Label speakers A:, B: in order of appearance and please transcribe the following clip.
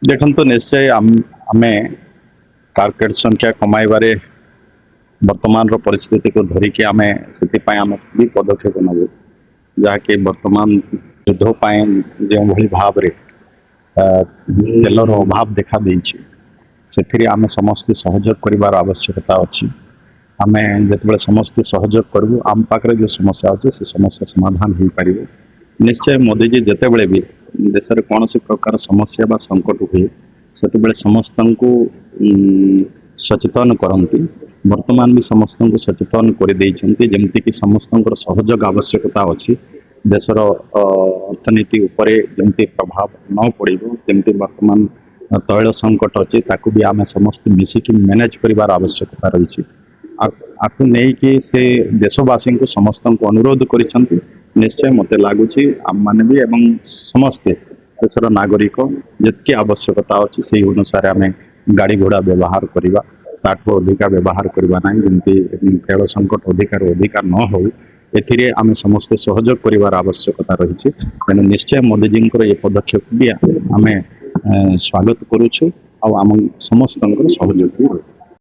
A: देखो निश्चय आम टार्गेट संख्या कमाइबारे वर्तमान परिस्थिति को धरिकी आम से भी पदक्षेप नबू जहाँकि वर्तमान युद्ध जो भाव में तेलर अभाव देखा से आम समस्ते सहयोग कर आवश्यकता अच्छी आम जो समस्ते सहयोग करूँ आम पाखे जो समस्या अच्छे से समस्या समाधान हो पार निश्चय मोदीजी जितेबले भी देश में कौन सी प्रकार समस्या बा संकट हुए से समस्त को सचेतन करती वर्तमान भी समस्त को सचेतन कर जमती कि समस्त सहयोग आवश्यकता अच्छी देशर अर्थनीति उपरे जमती प्रभाव न पड़ो जमती वर्तमान तैल संकट अच्छे ताकू भी आम समस्त मिसिकी मैनेज कर आवश्यकता रही आपको नहीं कि से देशवासी को समस्त को अनुरोध कर निश्चय मत लगुच आम मैंने भी एवं समस्ते देशर नागरिक जितकी आवश्यकता अच्छी से अनुसार आम गाड़ी घोड़ा व्यवहार करवा ताठू अधिका व्यवहार करवा ना जमी तेल संकट अधिकार अधिकार न हो एथिरे आम समस्ते सहयोग कर आवश्यकता रही तेणु निश्चय मोदीजी ये पदक्षेप भी आम स्वागत करुचु आम समस्त सहयोग भी